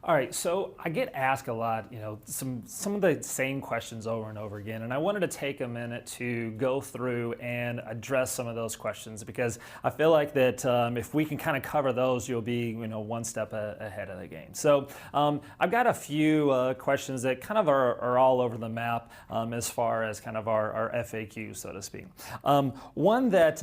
All right, so I get asked a lot, some of the same questions over and over again, and I wanted to take a minute to go through and address some of those questions because I feel like that if we can kind of cover those, you'll be, one step ahead of the game. So I've got a few questions that kind of are all over the map as far as kind of our FAQ, so to speak. One that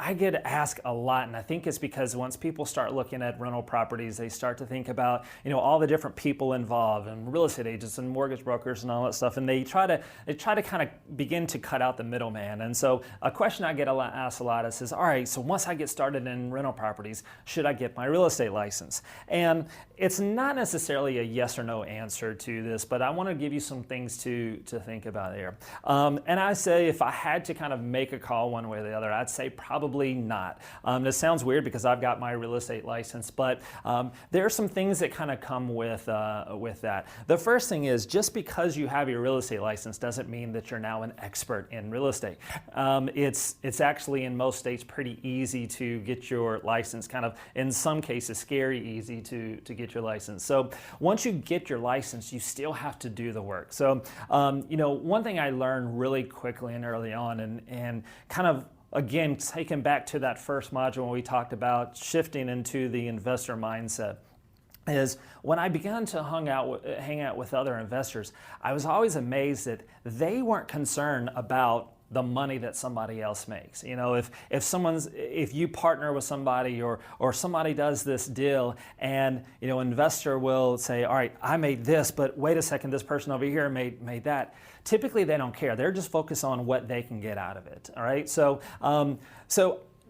I get asked a lot, and I think it's because once people start looking at rental properties, they start to think about, all the different people involved, and real estate agents and mortgage brokers and all that stuff, and they try to kind of begin to cut out the middleman. And so a question I get asked a lot is, all right, so once I get started in rental properties, should I get my real estate license? And it's not necessarily a yes or no answer to this, but I want to give you some things to think about here. And I say if I had to kind of make a call one way or the other, I'd say probably not. This sounds weird because I've got my real estate license, but there are some things that kind of come with that. The first thing is just because you have your real estate license doesn't mean that you're now an expert in real estate. It's actually in most states pretty easy to get your license, kind of in some cases scary easy to get your license. So once you get your license, you still have to do the work. So one thing I learned really quickly and early on and kind of again, taken back to that first module when we talked about shifting into the investor mindset, is when I began to hang out with other investors, I was always amazed that they weren't concerned about the money that somebody else makes. If you partner with somebody or somebody does this deal and investor will say, all right, I made this, but wait a second, this person over here made that. Typically they don't care. They're just focused on what they can get out of it. All right. So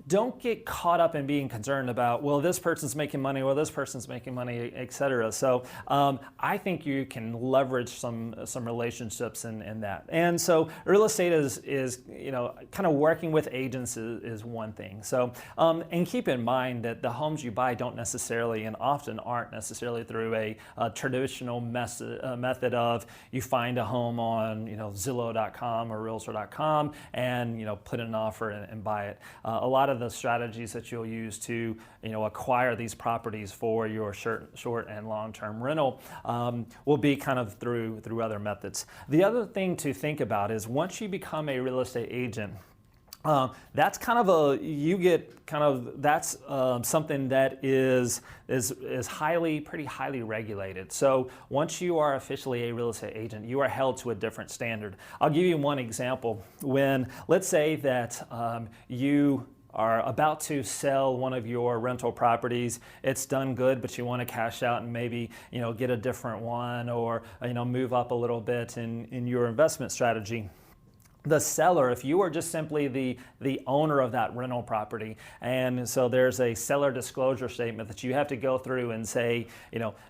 don't get caught up in being concerned about, well, this person's making money, well, this person's making money, et cetera. So I think you can leverage some relationships in that. And so real estate is kind of working with agents is one thing. So and keep in mind that the homes you buy don't necessarily and often aren't necessarily through a traditional method of you find a home on Zillow.com or Realtor.com and put in an offer and buy it. A lot of the strategies that you'll use to acquire these properties for your short and long-term rental will be kind of through other methods. The other thing to think about is once you become a real estate agent, that's kind of that's something that is pretty highly regulated. So once you are officially a real estate agent, you are held to a different standard. I'll give you one example. When let's say that you are about to sell one of your rental properties, it's done good, but you want to cash out and maybe get a different one or move up a little bit in your investment strategy. The seller, if you are just simply the owner of that rental property, and so there's a seller disclosure statement that you have to go through and say,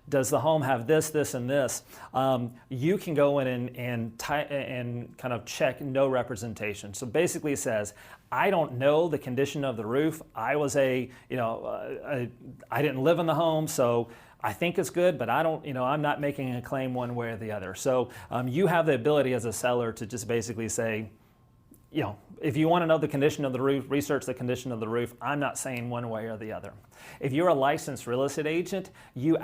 does the home have this, this, and this? You can go in and kind of check no representation. So basically it says, I don't know the condition of the roof. I didn't live in the home, so I think it's good, but I don't, I'm not making a claim one way or the other. So you have the ability as a seller to just basically say, if you want to know the condition of the roof, research the condition of the roof. I'm not saying one way or the other. If you're a licensed real estate agent, you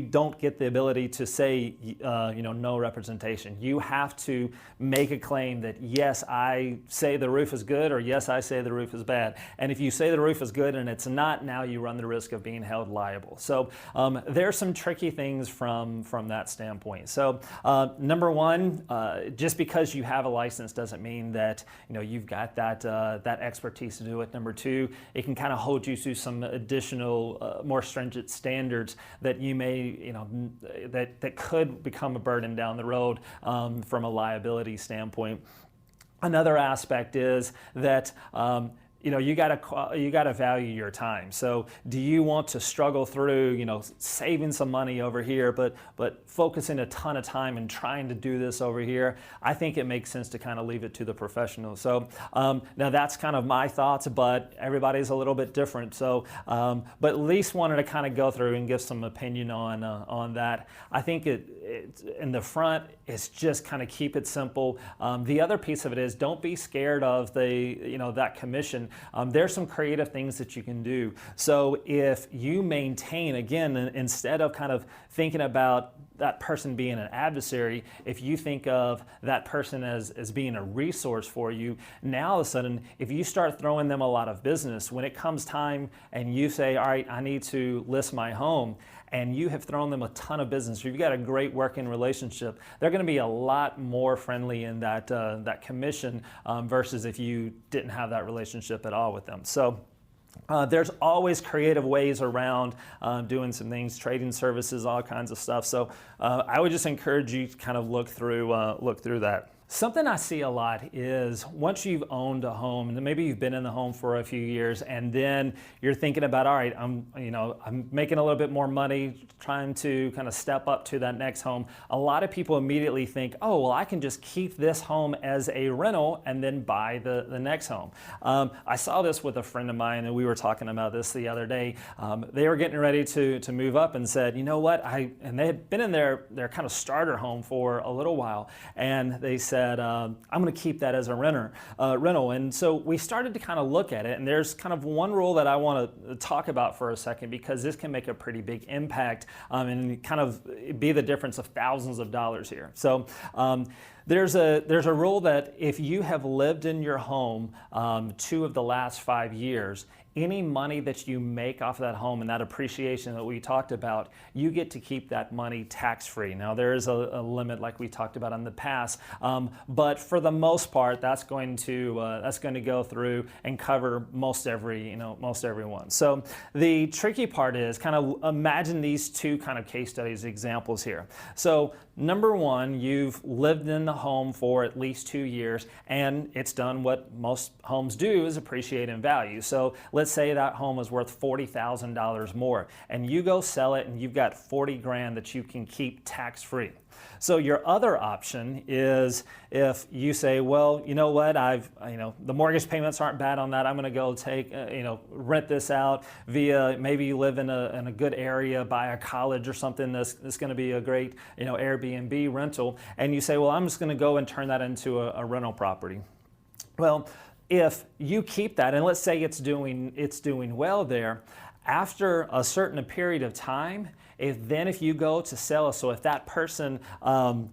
don't get the ability to say, no representation. You have to make a claim that, yes, I say the roof is good, or yes, I say the roof is bad. And if you say the roof is good and it's not, now you run the risk of being held liable. So there's some tricky things from that standpoint. So number one, just because you have a license doesn't mean that you've got that expertise to do it. Number two, it can kind of hold you to some additional, more stringent standards that you may, that could become a burden down the road from a liability standpoint. Another aspect is that you gotta value your time. So do you want to struggle through, saving some money over here, but focusing a ton of time and trying to do this over here? I think it makes sense to kind of leave it to the professionals. So now that's kind of my thoughts, but everybody's a little bit different. So, but at least wanted to kind of go through and give some opinion on that. I think in the front is just kind of keep it simple. The other piece of it is don't be scared of that commission. There's some creative things that you can do. So if you maintain, again, instead of kind of thinking about that person being an adversary, if you think of that person as being a resource for you, now all of a sudden, if you start throwing them a lot of business, when it comes time and you say, all right, I need to list my home, and you have thrown them a ton of business, you've got a great working relationship, they're going to be a lot more friendly in that commission versus if you didn't have that relationship at all with them. So there's always creative ways around doing some things, trading services, all kinds of stuff. So I would just encourage you to kind of look through that. Something I see a lot is once you've owned a home, and maybe you've been in the home for a few years, and then you're thinking about, all right, I'm making a little bit more money, trying to kind of step up to that next home. A lot of people immediately think, oh, well, I can just keep this home as a rental and then buy the next home. I saw this with a friend of mine, and we were talking about this the other day. They were getting ready to move up and said, you know what, and they had been in their kind of starter home for a little while, and they said, I'm going to keep that as a rental. And so we started to kind of look at it, and there's kind of one rule that I want to talk about for a second, because this can make a pretty big impact and kind of be the difference of thousands of dollars here. So there's a rule that if you have lived in your home 2 of the last 5 years, any money that you make off of that home and that appreciation that we talked about, you get to keep that money tax-free. Now there is a limit like we talked about in the past, but for the most part, that's going to go through and cover most everyone. So the tricky part is kind of imagine these 2 kind of case studies examples here. So number 1, you've lived in the home for at least 2 years, and it's done what most homes do, is appreciate in value. So let's say that home is worth $40,000 more, and you go sell it, and you've got 40 grand that you can keep tax-free. So your other option is if you say, well, you know what, the mortgage payments aren't bad on that. I'm going to go take, rent this out via, maybe you live in a good area by a college or something that's going to be a great, Airbnb rental. And you say, well, I'm just going to go and turn that into a rental property. Well, if you keep that, and let's say it's doing well there, after a certain period of time, if you go to sell, so if that person, let's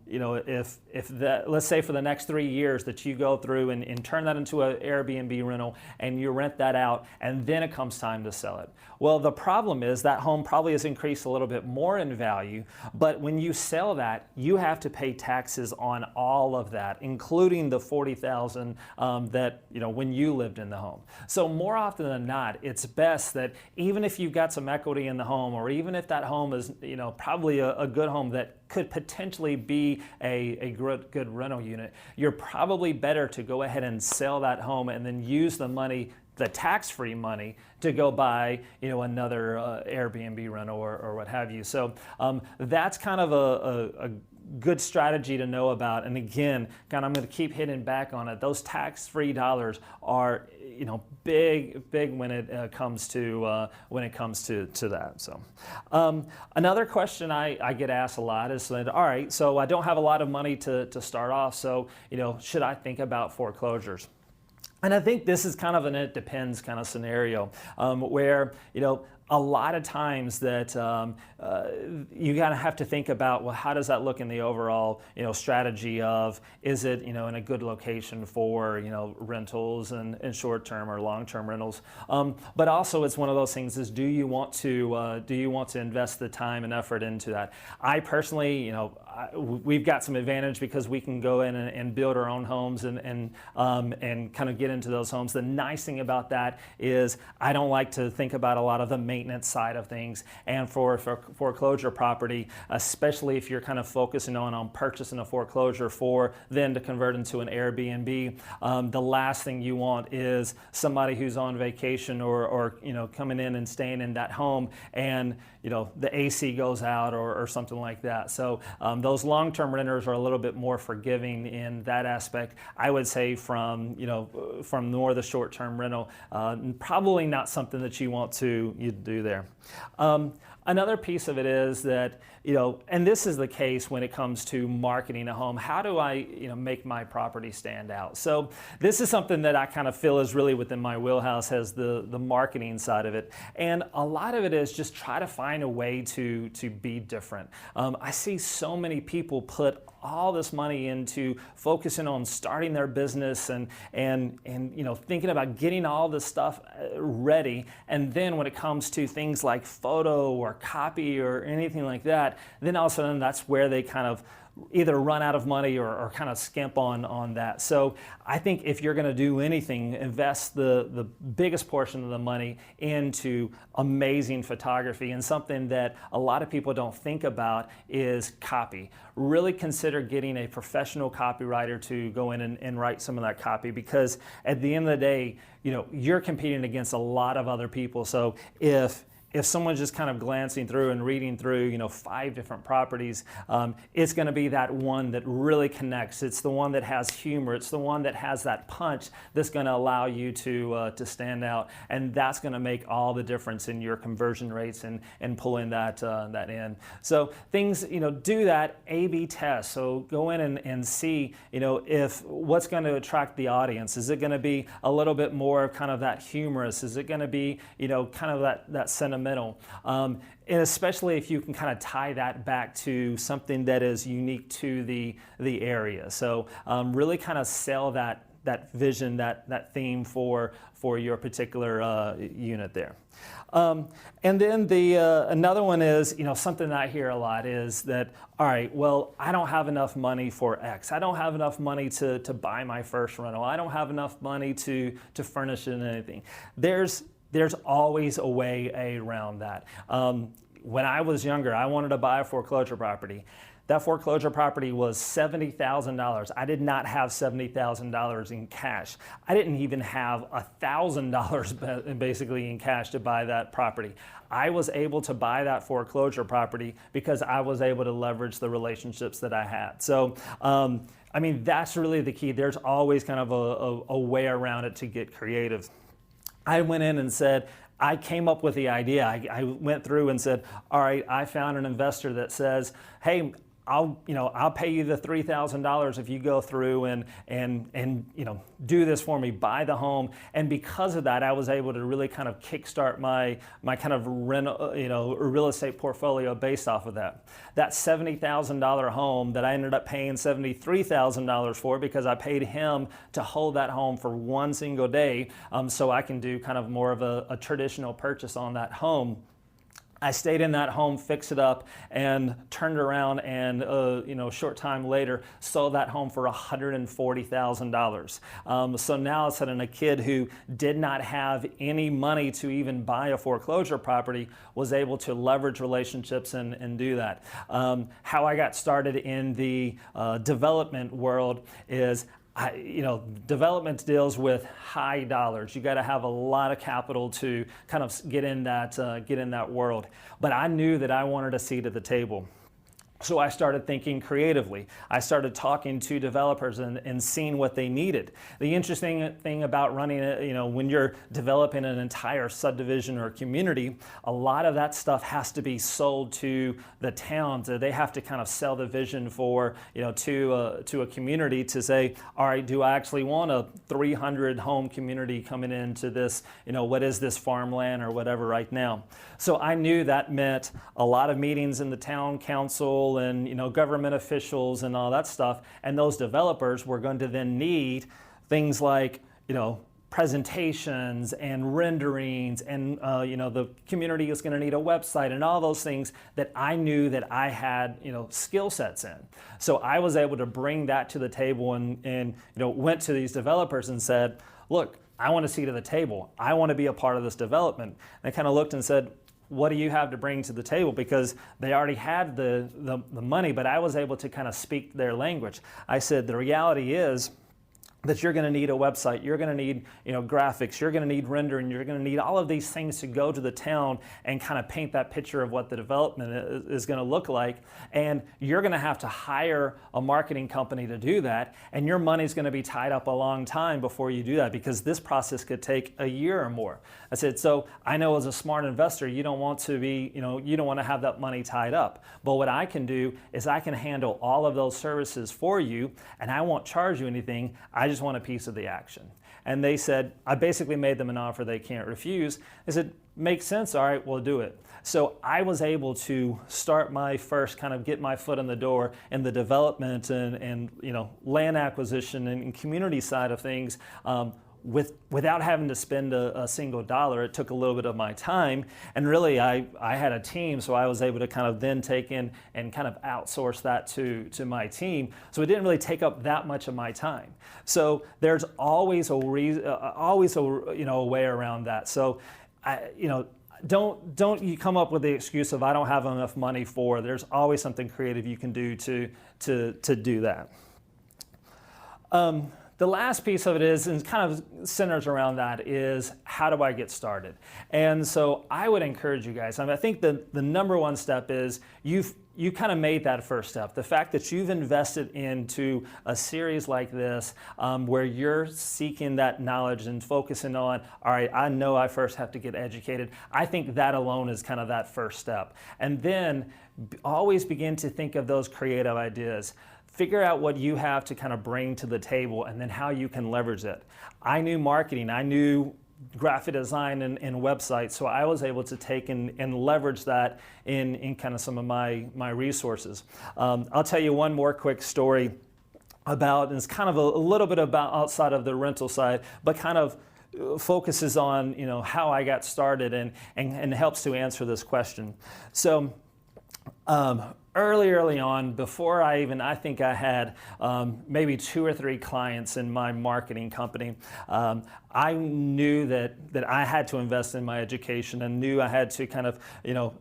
say for the next 3 years that you go through and turn that into an Airbnb rental and you rent that out, and then it comes time to sell it. Well, the problem is that home probably has increased a little bit more in value, but when you sell that, you have to pay taxes on all of that, including the $40,000 that, when you lived in the home. So more often than not, it's best that even if you've got some equity in the home, or even if that home is, probably a good home that could potentially be a good rental unit, you're probably better to go ahead and sell that home and then use the money, the tax-free money, to go buy another Airbnb rental or what have you. So that's kind of a good strategy to know about. And again, I'm going to keep hitting back on it. Those tax-free dollars are big when it comes to that. So another question I get asked a lot is that, all right, so I don't have a lot of money to start off, so should I think about foreclosures? And I think this is kind of an it depends kind of scenario where a lot of times that you gotta have to think about, well, how does that look in the overall strategy of, is it in a good location for rentals and short-term or long-term rentals, but also it's one of those things is, do you want to invest the time and effort into that? I personally, we've got some advantage because we can go in and build our own homes and kind of get into those homes. The nice thing about that is I don't like to think about a lot of the maintenance side of things. And for foreclosure property, especially if you're kind of focusing on purchasing a foreclosure for then to convert into an Airbnb, the last thing you want is somebody who's on vacation or coming in and staying in that home and the AC goes out or something like that. So those long-term renters are a little bit more forgiving in that aspect. I would say from more the short-term rental, probably not something that you want to do there. Another piece of it is that, and this is the case when it comes to marketing a home, how do I, make my property stand out? So this is something that I kind of feel is really within my wheelhouse as the marketing side of it. And a lot of it is just try to find a way to be different. I see so many people put all this money into focusing on starting their business and thinking about getting all this stuff ready, and then when it comes to things like photo or copy or anything like that, then all of a sudden that's where they kind of either run out of money or kind of skimp on that. So I think if you're going to do anything, invest the biggest portion of the money into amazing photography. And something that a lot of people don't think about is copy. Really consider getting a professional copywriter to go in and write some of that copy, because at the end of the day, you're competing against a lot of other people. So if someone's just kind of glancing through and reading through, 5 different properties, it's going to be that one that really connects. It's the one that has humor. It's the one that has that punch that's going to allow you to stand out, and that's going to make all the difference in your conversion rates and pulling that in. So things, do that A/B test. So go in and see, if what's going to attract the audience. Is it going to be a little bit more kind of that humorous? Is it going to be, kind of that sentimental? And especially if you can kind of tie that back to something that is unique to the area. So really kind of sell that vision, that theme for your particular unit there. And then another one is, something that I hear a lot is that, all right, well, I don't have enough money for X. I don't have enough money to buy my first rental. I don't have enough money to furnish it and anything. There's always a way around that. When I was younger, I wanted to buy a foreclosure property. That foreclosure property was $70,000. I did not have $70,000 in cash. I didn't even have $1,000 basically in cash to buy that property. I was able to buy that foreclosure property because I was able to leverage the relationships that I had. So, that's really the key. There's always kind of a way around it to get creative. I went in and said, I came up with the idea. I went through and said, all right, I found an investor that says, hey, I'll pay you the $3,000 if you go through and do this for me, buy the home. And because of that, I was able to really kind of kickstart my kind of real estate portfolio based off of that. That $70,000 home that I ended up paying $73,000 for, because I paid him to hold that home for one single day, so I can do kind of more of a traditional purchase on that home. I stayed in that home, fixed it up, and turned around and, a short time later, sold that home for $140,000. So now all of a sudden, a kid who did not have any money to even buy a foreclosure property was able to leverage relationships and do that. How I got started in the development world is development deals with high dollars. You got to have a lot of capital to kind of get in that world. But I knew that I wanted a seat at the table. So I started thinking creatively. I started talking to developers and seeing what they needed. The interesting thing about running, when you're developing an entire subdivision or community, a lot of that stuff has to be sold to the towns. They have to kind of sell the vision to a community to say, all right, do I actually want a 300 home community coming into this, what is this farmland or whatever right now? So I knew that meant a lot of meetings in the town council and government officials and all that stuff, and those developers were going to then need things like presentations and renderings, and the community is going to need a website and all those things that I knew that I had skill sets in. So I was able to bring that to the table and went to these developers and said, look, I want a seat at the table. I want to be a part of this development. And I kind of looked and said, what do you have to bring to the table? Because they already had the money, but I was able to kind of speak their language. I said, the reality is, that you're going to need a website, you're going to need graphics, you're going to need rendering, you're going to need all of these things to go to the town and kind of paint that picture of what the development is going to look like. And you're going to have to hire a marketing company to do that, and your money's going to be tied up a long time before you do that, because this process could take a year or more. I said, so I know as a smart investor, you don't want to be, you don't want to have that money tied up. But what I can do is I can handle all of those services for you, and I won't charge you anything. I just want a piece of the action. And they said, I basically made them an offer they can't refuse. They said, makes sense, all right, we'll do it. So I was able to start my first kind of get my foot in the door in the development and land acquisition and community side of things, without having to spend a single dollar. It took a little bit of my time, and really I had a team, so I was able to kind of then take in and kind of outsource that to my team. So it didn't really take up that much of my time. So there's always a reason, a way around that. So don't you come up with the excuse of I don't have enough money for. There's always something creative you can do to do that. The last piece of it is, and kind of centers around that, is how do I get started? And so I would encourage you guys, I think the number one step is you kind of made that first step. The fact that you've invested into a series like this, where you're seeking that knowledge and focusing on, all right, I know I first have to get educated. I think that alone is kind of that first step. And then always begin to think of those creative ideas. Figure out what you have to kind of bring to the table, and then how you can leverage it. I knew marketing, I knew graphic design and websites, so I was able to take and leverage that in kind of some of my resources. I'll tell you one more quick story about, and it's kind of a little bit about outside of the rental side, but kind of focuses on how I got started and helps to answer this question. So early on, before I think I had maybe 2 or 3 clients in my marketing company, I knew that I had to invest in my education, and knew I had to kind of,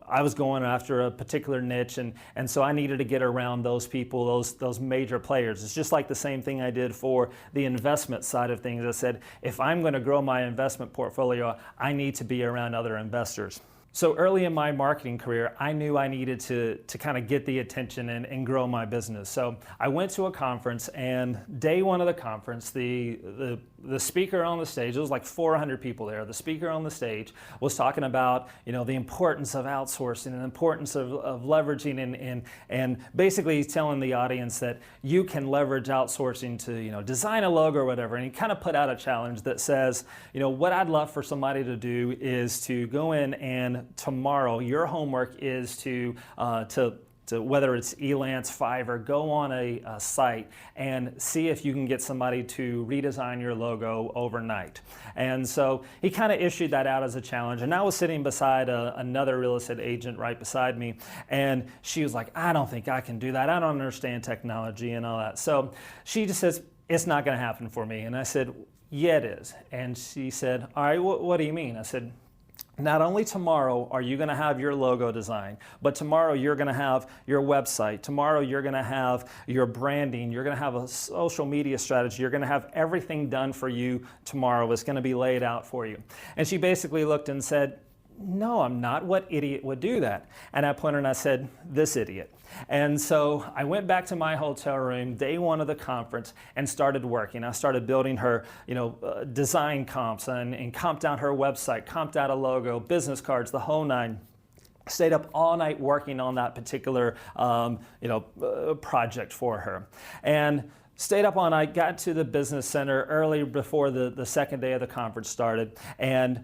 I was going after a particular niche, and so I needed to get around those people, those major players. It's just like the same thing I did for the investment side of things. I said, if I'm going to grow my investment portfolio, I need to be around other investors. So early in my marketing career, I knew I needed to kind of get the attention and grow my business. So I went to a conference, and day one of the conference, the speaker on the stage, it was like 400 people there. The speaker on the stage was talking about the importance of outsourcing and the importance of leveraging and basically telling the audience that you can leverage outsourcing to design a logo or whatever. And he kind of put out a challenge that says, what I'd love for somebody to do is to go in, and tomorrow your homework is to whether it's Elance, Fiverr, go on a site and see if you can get somebody to redesign your logo overnight. And so he kind of issued that out as a challenge. And I was sitting beside another real estate agent right beside me, and she was like, I don't think I can do that. I don't understand technology and all that. So she just says, it's not going to happen for me. And I said, yeah, it is. And she said, all right, what do you mean? I said, not only tomorrow are you going to have your logo design, but tomorrow you're going to have your website. Tomorrow you're going to have your branding. You're going to have a social media strategy. You're going to have everything done for you tomorrow. It's going to be laid out for you. And she basically looked and said, no, I'm not. What idiot would do that? And I pointed and I said, this idiot. And so I went back to my hotel room day one of the conference and started working. I started building her, design comps and comped out her website, comped out a logo, business cards, the whole nine. Stayed up all night working on that particular, project for her. And stayed up all night, got to the business center early before the second day of the conference started, and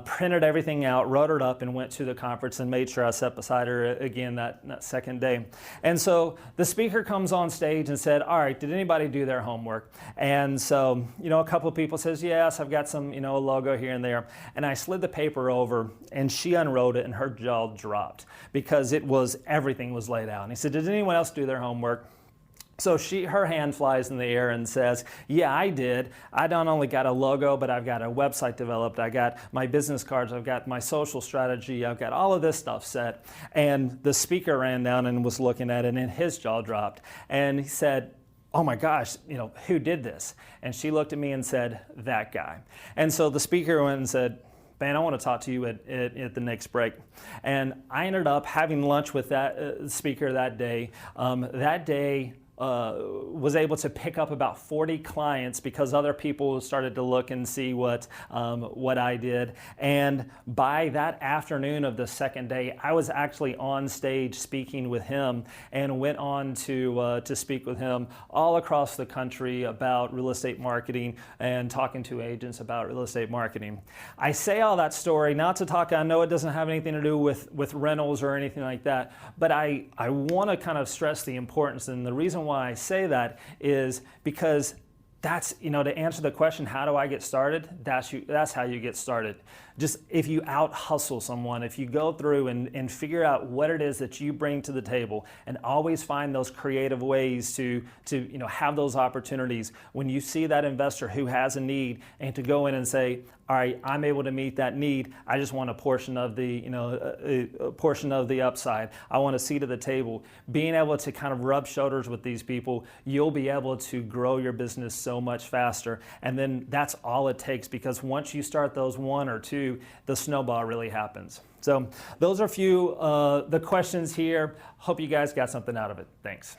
printed everything out, wrote it up, and went to the conference and made sure I sat beside her again that second day. And so the speaker comes on stage and said, all right, did anybody do their homework? And so, a couple of people says, yes, I've got some, a logo here and there. And I slid the paper over, and she unrolled it, and her jaw dropped because everything was laid out. And he said, did anyone else do their homework? So her hand flies in the air and says, yeah, I did. I not only got a logo, but I've got a website developed. I got my business cards. I've got my social strategy. I've got all of this stuff set. And the speaker ran down and was looking at it, and his jaw dropped. And he said, oh my gosh, who did this? And she looked at me and said, that guy. And so the speaker went and said, man, I want to talk to you at the next break. And I ended up having lunch with that speaker that day. Was able to pick up about 40 clients because other people started to look and see what I did. And by that afternoon of the second day, I was actually on stage speaking with him, and went on to speak with him all across the country about real estate marketing and talking to agents about real estate marketing. I say all that story not to talk, I know it doesn't have anything to do with rentals or anything like that, but I want to kind of stress the importance, and the reason why I say that is because that's, to answer the question, how do I get started? That's how you get started. Just if you out hustle someone, if you go through and figure out what it is that you bring to the table, and always find those creative ways to have those opportunities when you see that investor who has a need, and to go in and say, all right, I'm able to meet that need. I just want a portion of the, a portion of the upside. I want a seat at the table. Being able to kind of rub shoulders with these people, you'll be able to grow your business so much faster. And then that's all it takes, because once you start those one or two, the snowball really happens. So those are a few the questions here. Hope you guys got something out of it. Thanks.